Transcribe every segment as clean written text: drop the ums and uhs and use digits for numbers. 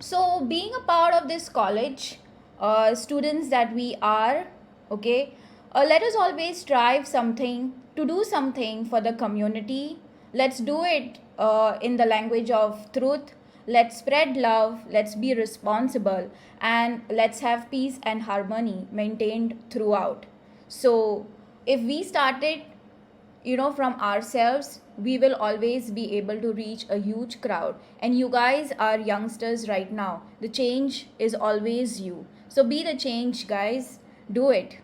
So being a part of this college, students that we are, okay, let us always strive something to do something for the community. Let's do it in the language of truth. Let's spread love, let's be responsible, and let's have peace and harmony maintained throughout. So if we started, from ourselves, we will always be able to reach a huge crowd. And you guys are youngsters right now. The change is always you. So be the change, guys. Do it.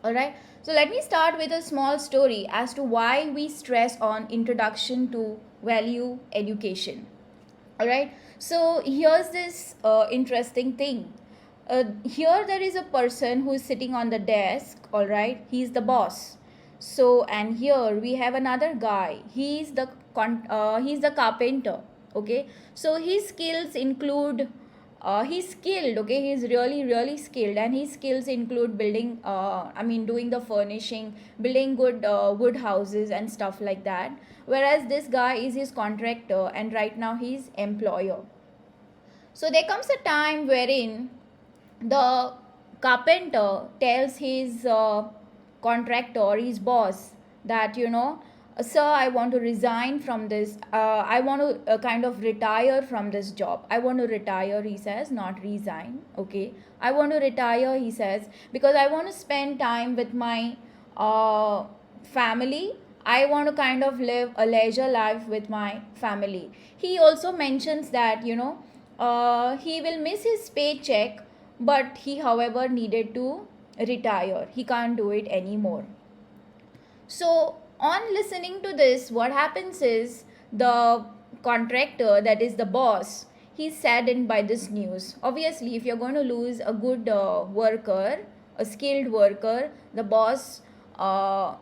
All right. So let me start with a small story as to why we stress on introduction to value education. All right. So here's this interesting thing. Here there is a person who is sitting on the desk. All right. He's the boss. So and here we have another guy. He's the carpenter. Okay. So his skills include he's skilled. Okay, he's really skilled, and his skills include building doing the furnishing, building good wood houses and stuff like that, whereas this guy is his contractor and right now he's employer. So there comes a time wherein the carpenter tells his contractor, his boss, that sir, I want to resign from this. I want to kind of retire from this job. I want to retire, he says, not resign. Okay, I want to retire, he says, because I want to spend time with my family. I want to kind of live a leisure life with my family. He also mentions that he will miss his paycheck, but he, however, needed to retire. He can't do it anymore. So, on listening to this, what happens is the contractor, that is the boss, he's saddened by this news. Obviously, if you're going to lose a good worker, a skilled worker, the boss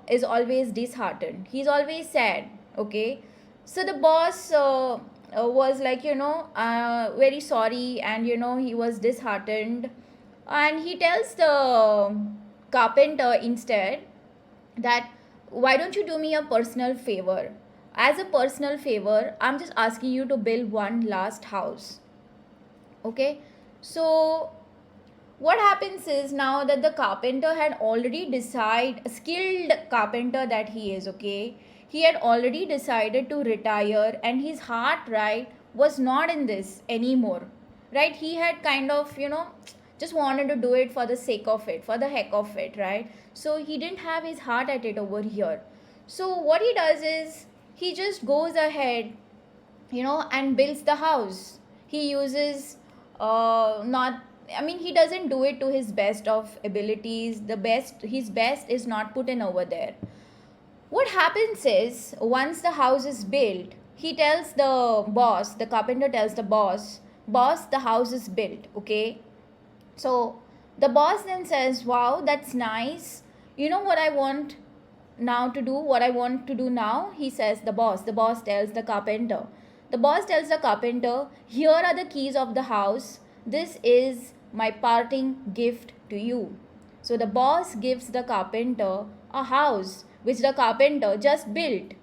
is always disheartened. He's always sad. Okay, so the boss was like, very sorry, and he was disheartened, and he tells the carpenter instead that, why don't you do me a personal favor? As a personal favor, I'm just asking you to build one last house. Okay, so what happens is, now that the carpenter had already decided, a skilled carpenter that he is, okay, he had already decided to retire, and his heart, right, was not in this anymore, right? He had kind of just wanted to do it for the sake of it, for the heck of it, right? So he didn't have his heart at it over here. So what he does is, he just goes ahead, and builds the house. He uses not he doesn't do it to his best of abilities. His best is not put in over there. What happens is, once the house is built, he tells the boss, the carpenter tells the boss, the house is built. Okay, so the boss then says, wow, that's nice. You know what I want now to do? What I want to do now? He says, the boss. The boss tells the carpenter. The boss tells the carpenter, here are the keys of the house. This is my parting gift to you. So the boss gives the carpenter a house which the carpenter just built.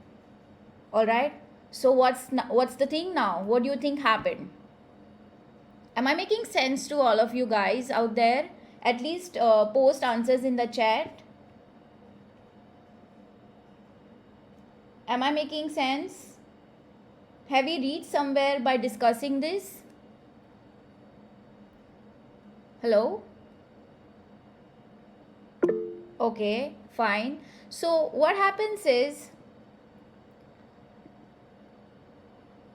Alright? So what's the thing now? What do you think happened? Am I making sense to all of you guys out there? At least post answers in the chat. Am I making sense? Have we reached somewhere by discussing this? Hello? Okay, fine. So what happens is,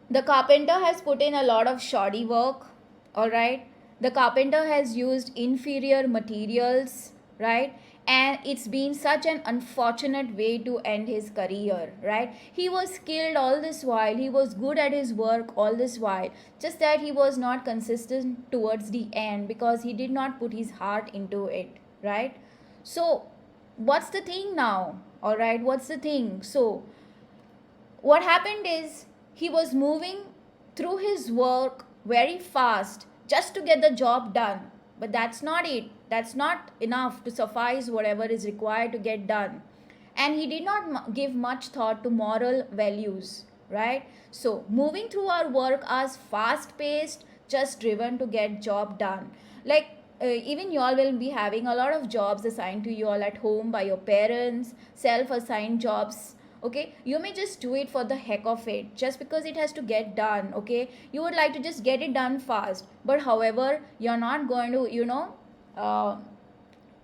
the carpenter has put in a lot of shoddy work. Alright, the carpenter has used inferior materials, right? And it's been such an unfortunate way to end his career, right? He was skilled all this while, he was good at his work all this while, just that he was not consistent towards the end because he did not put his heart into it, right? So what's the thing now? Alright, what's the thing? So what happened is, he was moving through his work very fast just to get the job done. But that's not it. That's not enough to suffice whatever is required to get done. And he did not give much thought to moral values, right? So, moving through our work as fast paced, just driven to get job done. Like even you all will be having a lot of jobs assigned to you all at home by your parents, self assigned jobs. Okay, you may just do it for the heck of it, just because it has to get done. Okay, you would like to just get it done fast, but however you're not going to uh,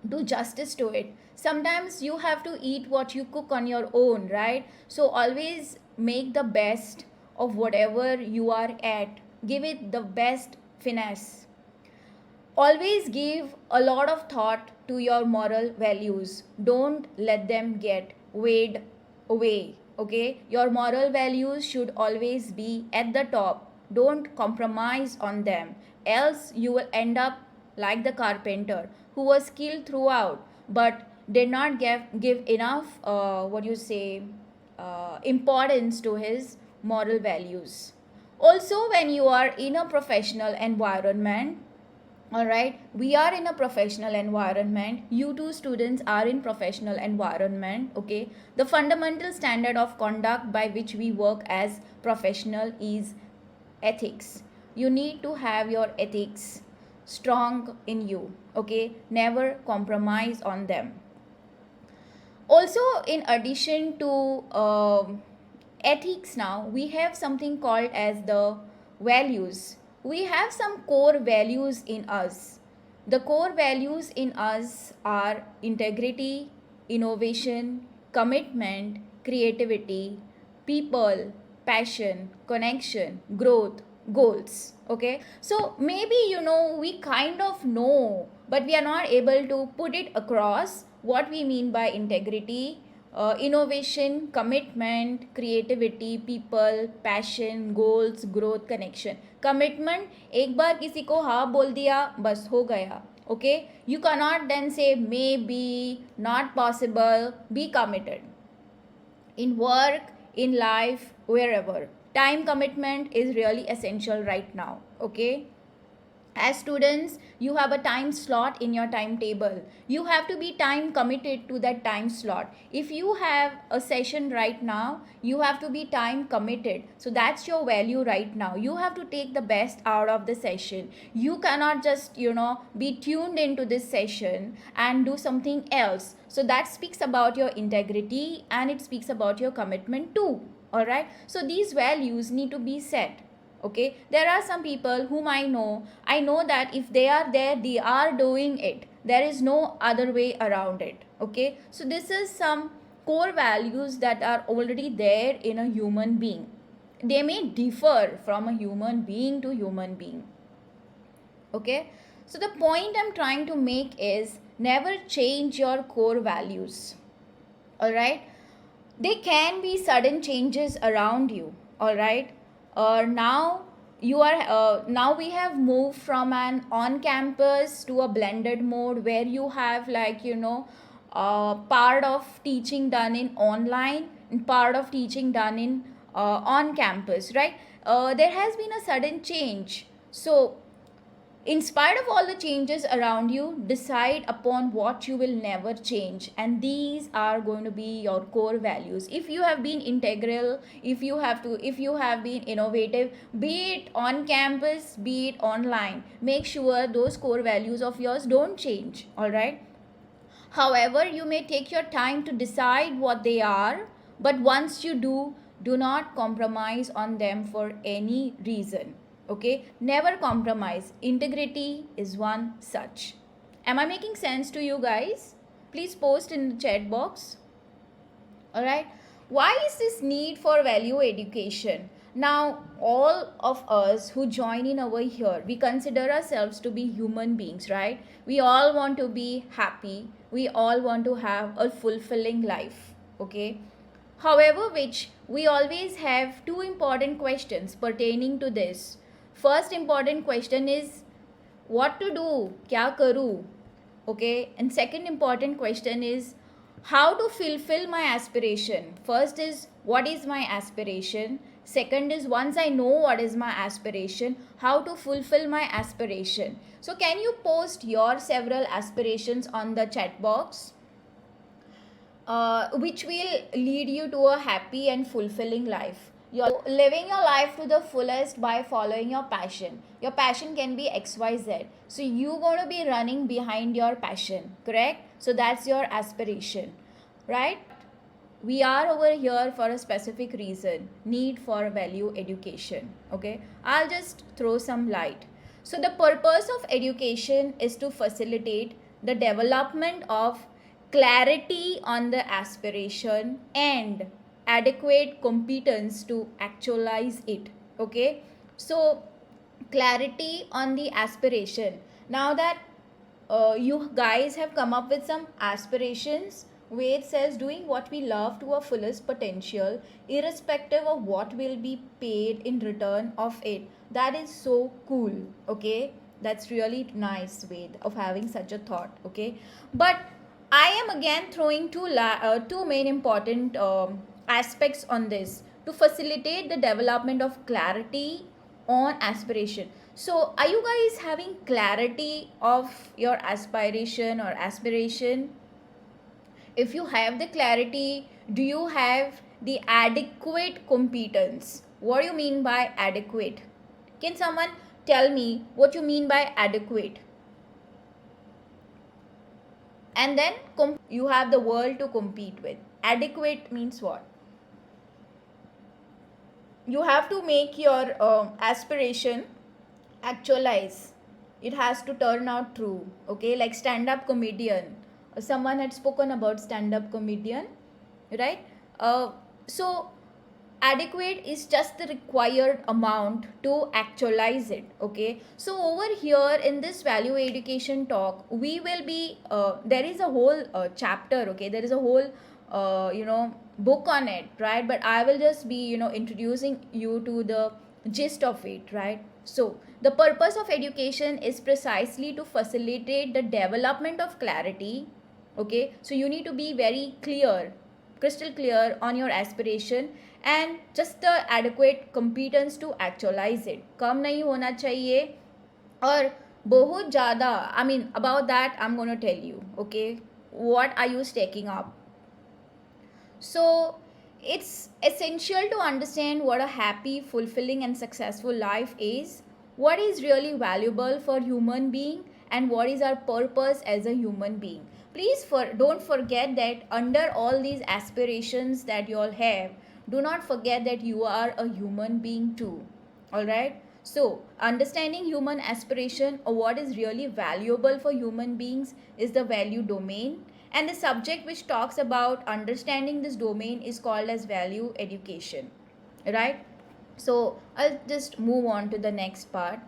do justice to it. Sometimes you have to eat what you cook on your own, right? So always make the best of whatever you are at, give it the best finesse. Always give a lot of thought to your moral values. Don't let them get weighed away. Okay, your moral values should always be at the top. Don't compromise on them, else you will end up like the carpenter who was skilled throughout but did not give enough what you say importance to his moral values. Also, when you are in a professional environment, all right, we are in a professional environment, you two students are in professional environment. Okay, the fundamental standard of conduct by which we work as professional is ethics. You need to have your ethics strong in you. Okay, never compromise on them. Also, in addition to ethics, now we have something called as the values. We have some core values in us. The core values in us are integrity, innovation, commitment, creativity, people, passion, connection, growth, goals. Okay, so maybe we kind of know, but we are not able to put it across what we mean by integrity, innovation, commitment, creativity, people, passion, goals, growth, connection. Commitment, एक बार किसी को हाँ बोल दिया बस हो गया. Okay, you cannot then say maybe, not possible. Be committed in work, in life, wherever. Time commitment is really essential right now. Okay, as students, you have a time slot in your timetable. You have to be time committed to that time slot. If you have a session right now, you have to be time committed. So that's your value right now. You have to take the best out of the session. You cannot just be tuned into this session and do something else. So that speaks about your integrity and it speaks about your commitment too. All right, so these values need to be set. Okay, there are some people whom I know that if they are there, they are doing it. There is no other way around it. Okay, so this is some core values that are already there in a human being. They may differ from a human being to human being. Okay, so the point I'm trying to make is never change your core values. All right, there can be sudden changes around you. All right, now now we have moved from an on campus to a blended mode where you have part of teaching done in online and part of teaching done in on campus, right? There has been a sudden change. So in spite of all the changes around you, decide upon what you will never change, and these are going to be your core values. If you have been integral, if you have been innovative, be it on campus, be it online, make sure those core values of yours don't change. All right, however, you may take your time to decide what they are, but once you do not compromise on them for any reason. Okay, never compromise. Integrity is one such. Am I making sense to you guys? Please post in the chat box. All right, why is this need for value education? Now, all of us who join in over here, we consider ourselves to be human beings, right? We all want to be happy. We all want to have a fulfilling life. Okay, however, which we always have two important questions pertaining to this. First important question is what to do, kya karu. Okay, and second important question is how to fulfill my aspiration. First is what is my aspiration. Second is once I know what is my aspiration, how to fulfill my aspiration. So can you post your several aspirations on the chat box? Which will lead you to a happy and fulfilling life. You're living your life to the fullest by following your passion. Your passion can be XYZ. So you're going to be running behind your passion, correct? So that's your aspiration, right? We are over here for a specific reason, need for value education. Okay, I'll just throw some light. So the purpose of education is to facilitate the development of clarity on the aspiration and adequate competence to actualize it. Okay, so clarity on the aspiration. Now that you guys have come up with some aspirations where it says doing what we love to our fullest potential, irrespective of what will be paid in return of it. That is so cool. Okay, that's really nice way of having such a thought. Okay, but I am again throwing two main important aspects on this to facilitate the development of clarity on aspiration. So, are you guys having clarity of your aspiration or aspiration? If you have the clarity, do you have the adequate competence? What do you mean by adequate? Can someone tell me what you mean by adequate? And then you have the world to compete with. Adequate means what? You have to make your aspiration actualize. It has to turn out true. Okay, like stand up comedian. Someone had spoken about stand up comedian, right? So adequate is just the required amount to actualize it. Okay, so over here in this value education talk, we will be there is a whole chapter. Okay, there is a whole book on it, right? But I will just be introducing you to the gist of it, right? So the purpose of education is precisely to facilitate the development of clarity. Okay, so you need to be very clear, crystal clear on your aspiration and just the adequate competence to actualize it. कम नहीं होना चाहिए और बहुत ज़्यादा. I mean about that I'm going to tell you. Okay, what are you stacking up? So it's essential to understand what a happy, fulfilling and successful life is, what is really valuable for human being and what is our purpose as a human being. Please don't forget that under all these aspirations that you all have, do not forget that you are a human being too. All right? So, understanding human aspiration or what is really valuable for human beings is the value domain, and the subject which talks about understanding this domain is called as value education, right? So I'll just move on to the next part.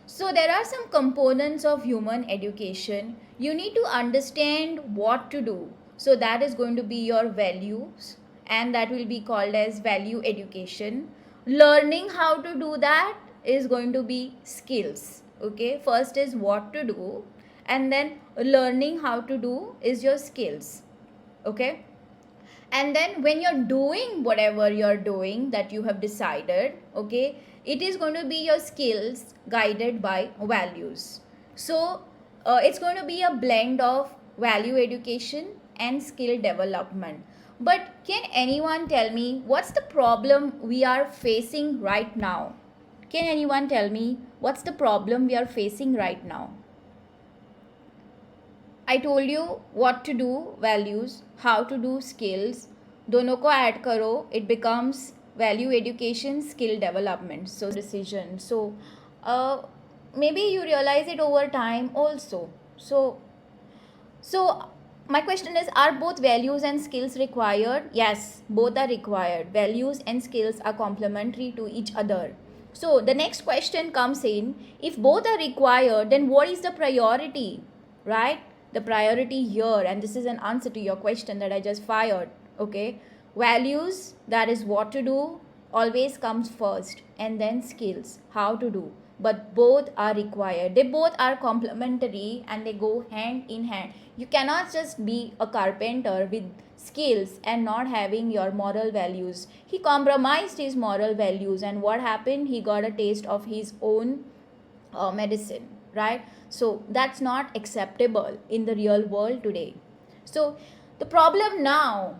So there are some components of human education. You need to understand what to do, so that is going to be your values and that will be called as value education. Learning how to do that is going to be skills. Okay, first is what to do and then learning how to do is your skills. Okay, and then when you're doing whatever you're doing that you have decided, okay, it is going to be your skills guided by values. So it's going to be a blend of value education and skill development. But can anyone tell me what's the problem we are facing right now? Can anyone tell me what's the problem we are facing right now? I told you what to do, values, how to do, skills. दोनों को add करो, it becomes value education, skill development. So decision. So maybe you realize it over time also. So my question is, are both values and skills required? Yes, both are required. Values and skills are complementary to each other. So the next question comes in, if both are required, then what is the priority, right? The priority here, and this is an answer to your question that I just fired. Okay, values, that is what to do, always comes first, and then skills, how to do. But both are required. They both are complementary and they go hand in hand. You cannot just be a carpenter with skills and not having your moral values. He compromised his moral values, and what happened? He got a taste of his own medicine, right? So that's not acceptable in the real world today. So the problem now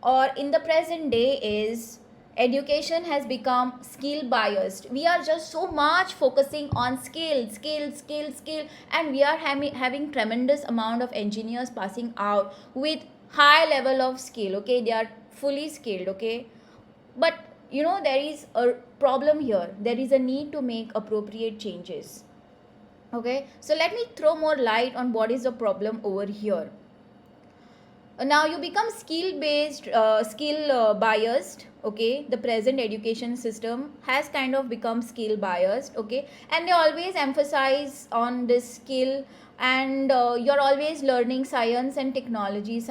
or in the present day is education has become skill biased. We are just so much focusing on skill, and we are having tremendous amount of engineers passing out with high level of skill. Okay, they are fully skilled. Okay, but there is a problem here. There is a need to make appropriate changes. Okay, so let me throw more light on what is the problem over here. Now you become skill biased. Okay, the present education system has kind of become skill biased. Okay, and they always emphasize on this skill, and you're always learning science and technology.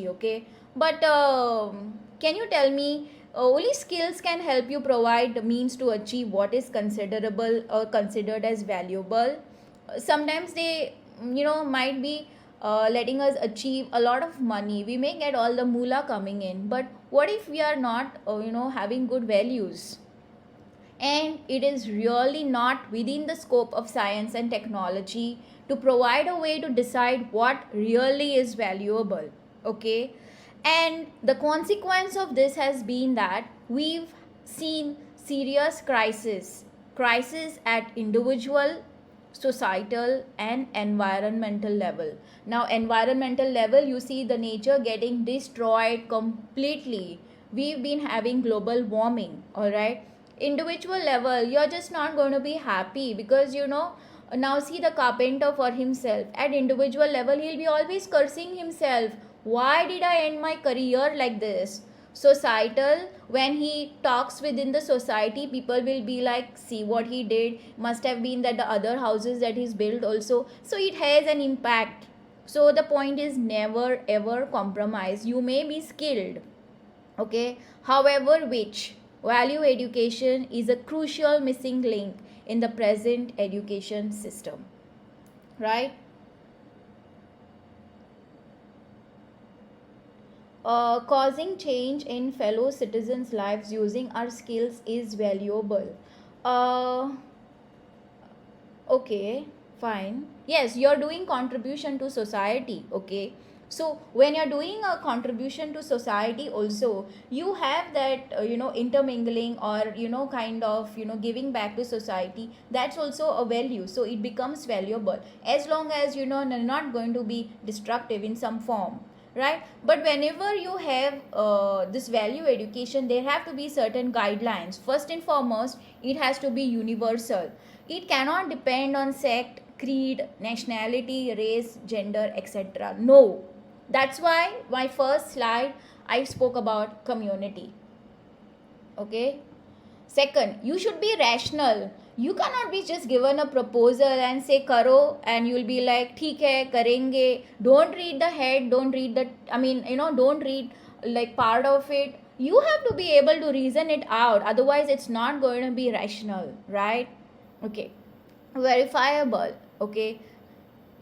Okay, but can you tell me, only skills can help you provide the means to achieve what is considerable or considered as valuable? Sometimes they might be letting us achieve a lot of money. We may get all the moolah coming in, but what if we are not having good values? And it is really not within the scope of science and technology to provide a way to decide what really is valuable. Okay, and the consequence of this has been that we've seen serious crisis at individual, societal and environmental level. Now environmental level, you see the nature getting destroyed completely. We've been having global warming. All right, individual level, you're just not going to be happy because now see the carpenter for himself. At individual level, he'll be always cursing himself, why did I end my career like this? Societal, when he talks within the society, people will be like, see what he did, must have been that the other houses that he's built also, so it has an impact. So the point is, never ever compromise. You may be skilled, okay, however which, value education is a crucial missing link in the present education system, right? Causing change in fellow citizens' lives using our skills is valuable. Uh, okay, fine. Yes, you're doing contribution to society. Okay, so when you're doing a contribution to society, also you have that intermingling, or kind of giving back to society. That's also a value. So it becomes valuable as long as not going to be destructive in some form, right? But whenever you have this value education, there have to be certain guidelines. First and foremost, it has to be universal. It cannot depend on sect, creed, nationality, race, gender, etc. No. That's why my first slide I spoke about community. Okay, second, you should be rational. You cannot be just given a proposal and say karo, and you'll be like theek hai karenge. Don't read the head, don't read the, don't read like part of it. You have to be able to reason it out, otherwise it's not going to be rational, right? Okay, verifiable. Okay,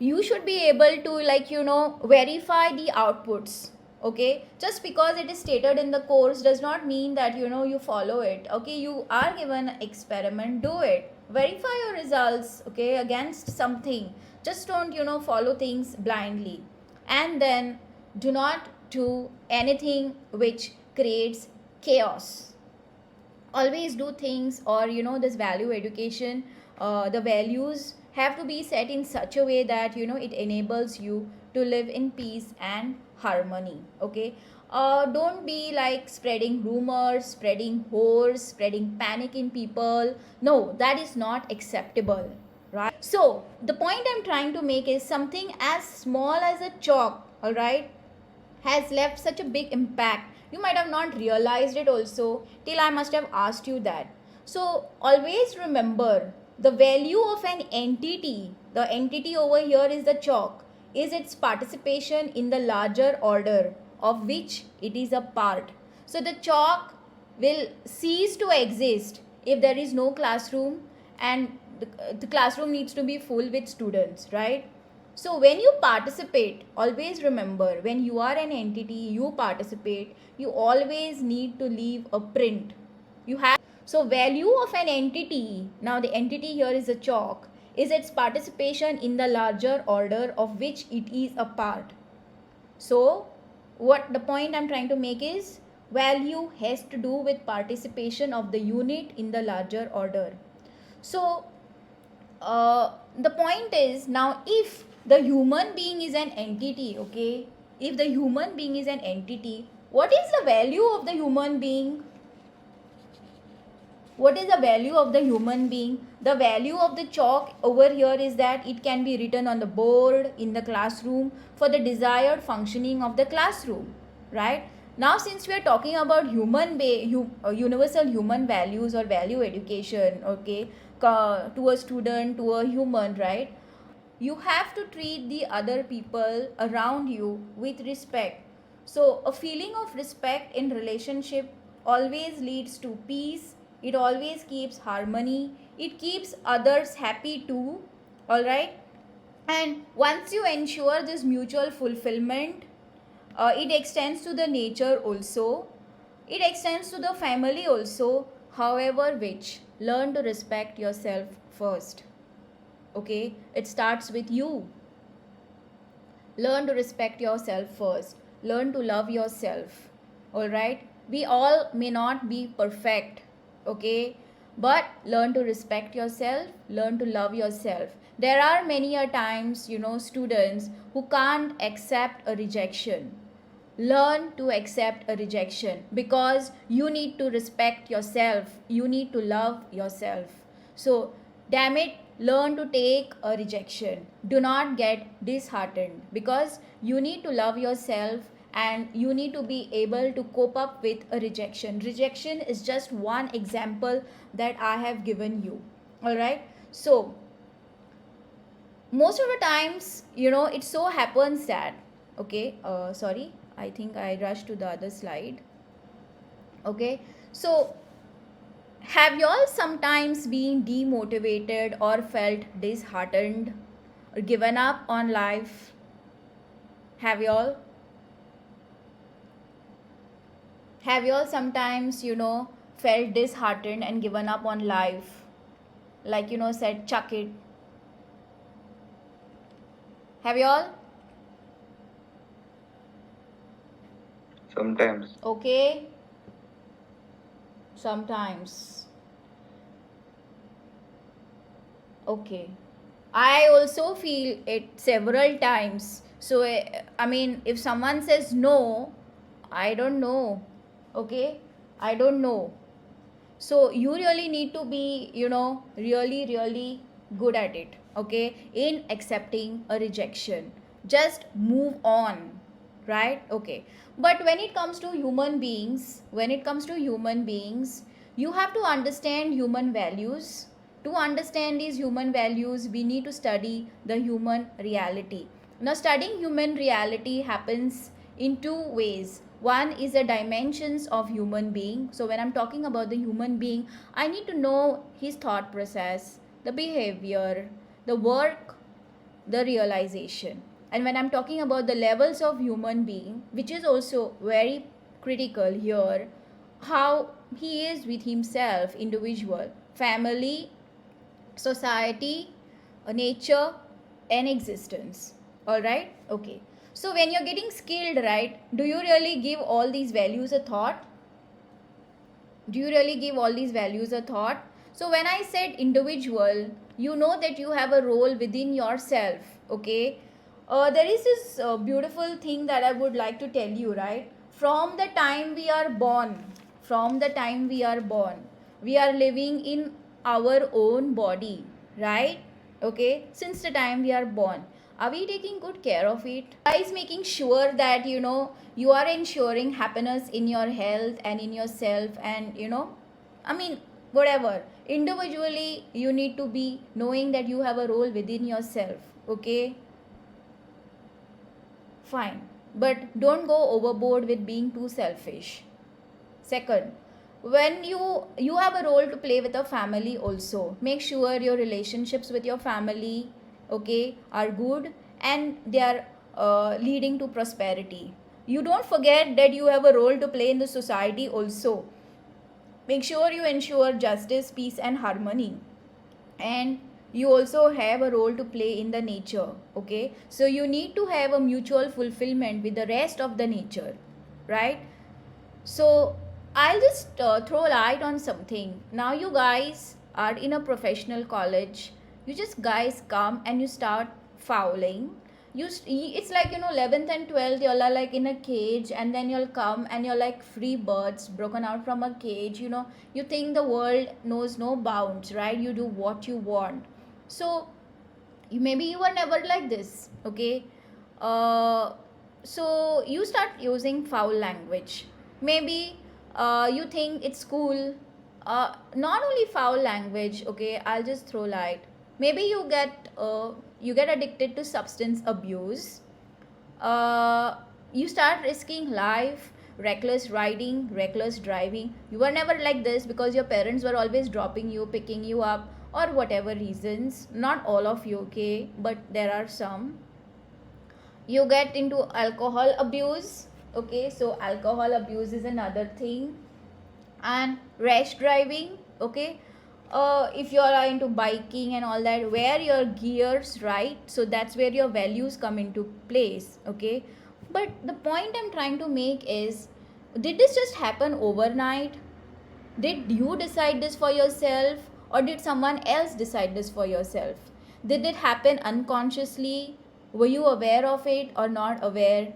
you should be able to verify the outputs. Okay, just because it is stated in the course does not mean that you follow it. Okay, you are given an experiment, do it, verify your results, okay, against something. Just don't follow things blindly. And then do not do anything which creates chaos. Always do things, or this value education, the values have to be set in such a way that it enables you to live in peace and harmony. Okay, don't be like spreading rumors, spreading horrors, spreading panic in people. No, that is not acceptable, right? So the point I'm trying to make is, something as small as a chalk, all right, has left such a big impact. You might have not realized it also till I must have asked you that. So always remember, the value of an entity, the entity over here is the chalk, is its participation in the larger order of which it is a part. So the chalk will cease to exist if there is no classroom, and the classroom needs to be full with students, right? So when you participate, always remember, when you are an entity, you participate, you always need to leave a print. You have, so value of an entity, now the entity here is a chalk, is its participation in the larger order of which it is a part. So what the point I'm trying to make is, value has to do with participation of the unit in the larger order. So the point is, now if the human being is an entity, okay, if the human being is an entity, what is the value of the human being? What is the value of the human being? The value of the chalk over here is that it can be written on the board in the classroom for the desired functioning of the classroom, right? Now since we are talking about universal human values or value education, okay, to a student, to a human, right, you have to treat the other people around you with respect. So a feeling of respect in relationship always leads to peace, it always keeps harmony, it keeps others happy too, all right? And once you ensure this mutual fulfillment, it extends to the nature also, it extends to the family also, however which learn to respect yourself first. Okay, it starts with you. Learn to respect yourself first, learn to love yourself, all right? We all may not be perfect, okay, but learn to respect yourself, learn to love yourself. There are many a times, students who can't accept a rejection. Learn to accept a rejection, because you need to respect yourself, you need to love yourself. So damn it, learn to take a rejection. Do not get disheartened, because you need to love yourself and you need to be able to cope up with a rejection. Rejection is just one example that I have given you, all right? So most of the times, it so happens that, okay, sorry, I think I rushed to the other slide. Okay, so have y'all sometimes been demotivated or felt disheartened or given up on life? Have y'all? Have y'all sometimes, felt disheartened and given up on life? Like, said, chuck it. Have y'all? Sometimes. Okay. Sometimes. Okay. I also feel it several times. So, I mean, if someone says no, I don't know. Okay? I don't know. So, you really need to be, really, really good at it. Okay? In accepting a rejection. Just move on. Right? Okay. But when it comes to human beings, you have to understand human values. To understand these human values, we need to study the human reality. Now, studying human reality happens in two ways. One is the dimensions of human being. So when I'm talking about the human being, I need to know his thought process, the behavior, the work, the realization. And when I'm talking about the levels of human being, which is also very critical here, how he is with himself, individual, family, society, nature, and existence. All right? Okay. So when you're getting skilled, right, do you really give all these values a thought? Do you really give all these values a thought? So when I said individual, you know that you have a role within yourself, okay? There is this beautiful thing that I would like to tell you, right? From the time we are born, we are living in our own body, right? Okay, since the time we are born, are we taking good care of it? Guys, making sure that you are ensuring happiness in your health and in yourself, and I mean, whatever, individually you need to be knowing that you have a role within yourself. Okay, fine, but don't go overboard with being too selfish. Second, when you have a role to play with a family also, make sure your relationships with your family, okay, are good and they are leading to prosperity. You don't forget that you have a role to play in the society also. Make sure you ensure justice, peace, and harmony. And you also have a role to play in the nature. Okay, so you need to have a mutual fulfillment with the rest of the nature, right? So I'll just throw light on something. Now you guys are in a professional college. You just guys come and you start fouling. It's like 11th and 12th you're like in a cage, and then you'll come and you're like free birds broken out from a cage. You think the world knows no bounds, right? You do what you want. So maybe you were never like this, okay? uh, so you start using foul language. Maybe you think it's cool. Not only foul language, okay, I'll just throw light. Maybe you get addicted to substance abuse. uh, you start risking life, reckless riding, reckless driving. You were never like this because your parents were always dropping you, picking you up, or whatever reasons. Not all of you, okay, but there are some. You get into alcohol abuse, okay, so alcohol abuse is another thing. And rash driving, okay. If you are into biking and all that, wear your gears right, so that's where your values come into place, okay. But the point I'm trying to make is, did this just happen overnight? Did you decide this for yourself, or did someone else decide this for yourself? Did it happen unconsciously? Were you aware of it or not aware?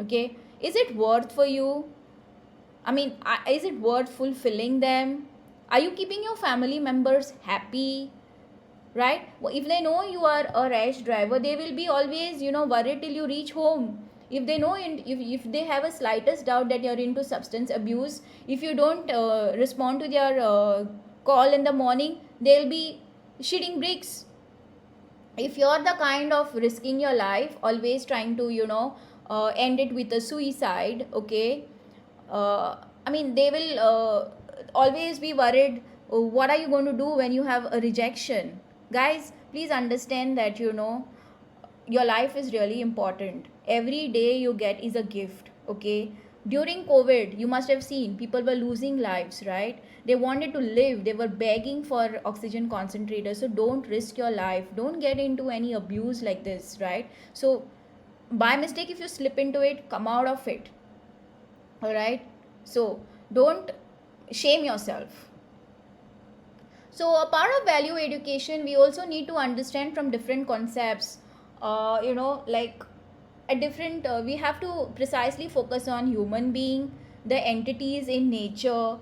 Okay. Is it worth for you? I mean, is it worth fulfilling them? Are you keeping your family members happy? Right? Well, if they know you are a rash driver, they will be always worried till you reach home. If they know, if they have a slightest doubt that you're into substance abuse, if you don't respond to their call in the morning, they'll be shitting bricks. If you're the kind of risking your life, always trying to end it with a suicide, okay. I mean, they will always be worried. What are you going to do when you have a rejection? Guys, please understand that your life is really important. Every day you get is a gift, okay. During COVID, you must have seen people were losing lives, right? They wanted to live, they were begging for oxygen concentrators. So don't risk your life, don't get into any abuse like this, right? So by mistake, if you slip into it, come out of it. All right. So don't shame yourself. So a part of value education, we also need to understand from different concepts. Like a different we have to precisely focus on human being, the entities in nature,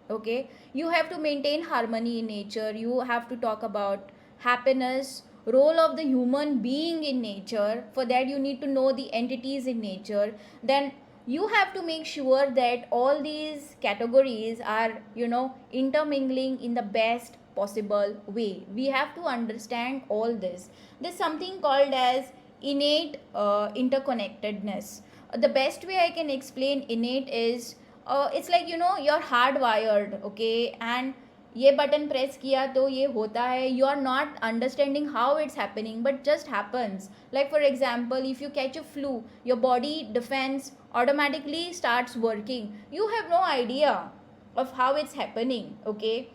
okay. You have to maintain harmony in nature. You have to talk about happiness, role of the human being in nature. For that, you need to know the entities in nature. Then you have to make sure that all these categories are intermingling in the best possible way. We have to understand all this. There's something called as innate interconnectedness. The best way I can explain innate is, it's like you're hardwired, okay, and ये button press किया तो ये होता है. You are not understanding how it's happening, but just happens. Like for example, if you catch a flu, your body defense automatically starts working. You have no idea of how it's happening, okay.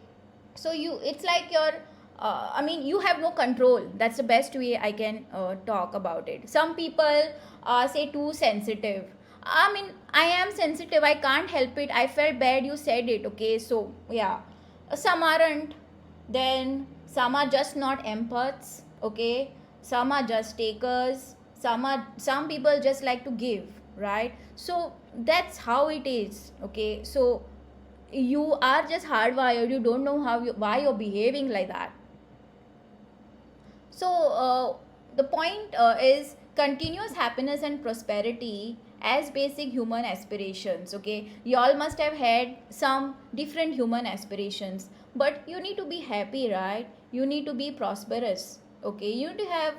So it's like you have no control. That's the best way I can talk about it. Some people say too sensitive. I mean, I am sensitive, I can't help it, I felt bad, you said it, okay. So yeah, some aren't. Then some are just not empaths, okay. Some are just takers. Some people just like to give, right? So that's how it is, okay. So you are just hardwired. You don't know why you're behaving like that. So the point is continuous happiness and prosperity as basic human aspirations, okay. You all must have had some different human aspirations, but you need to be happy, right? You need to be prosperous, okay. You need to have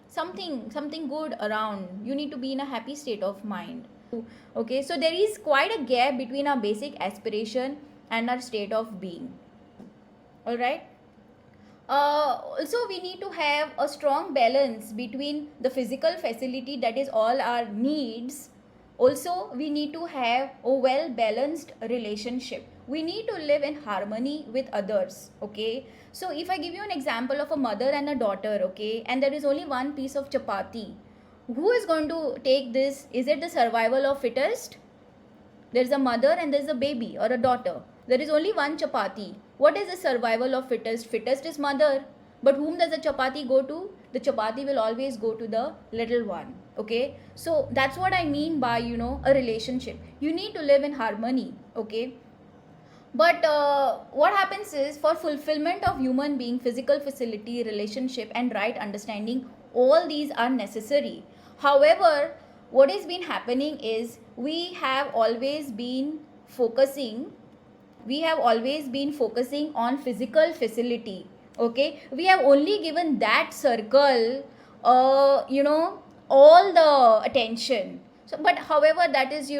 something good around. You need to be in a happy state of mind, okay. So there is quite a gap between our basic aspiration and our state of being. All right. Also, we need to have a strong balance between the physical facility, that is all our needs. Also, we need to have a well balanced relationship. We need to live in harmony with others, okay. So if I give you an example of a mother and a daughter, okay, and there is only one piece of chapati, who is going to take this? Is it the survival of fittest? There's a mother and there's a baby or a daughter. There is only one chapati. What is the survival of fittest? Fittest is mother. But whom does the chapati go to? The chapati will always go to the little one. Okay, so that's what I mean by, a relationship. You need to live in harmony. Okay, but what happens is, for fulfillment of human being, physical facility, relationship, and right understanding, all these are necessary. However, what has been happening is focusing we have always been focusing on physical facility. Okay, we have only given that circle all the attention. So, but however, that is,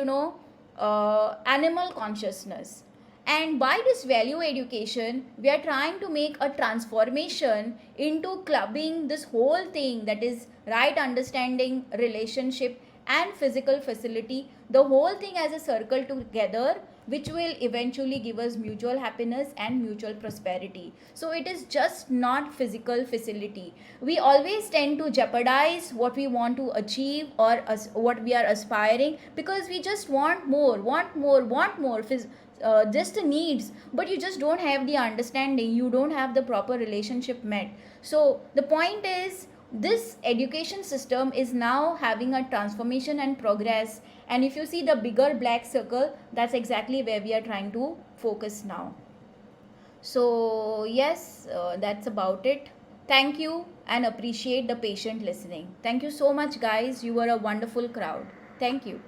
animal consciousness. And by this value education, we are trying to make a transformation into clubbing this whole thing, that is right understanding, relationship, and physical facility, the whole thing as a circle together, which will eventually give us mutual happiness and mutual prosperity. So it is just not physical facility. We always tend to jeopardize what we want to achieve, or what we are aspiring, because we just want more, just the needs, but you just don't have the understanding, you don't have the proper relationship met. So the point is, this education system is now having a transformation and progress, and if you see the bigger black circle, that's exactly where we are trying to focus now. So yes, that's about it. Thank you, and appreciate the patient listening. Thank you so much, guys. You were a wonderful crowd. Thank you.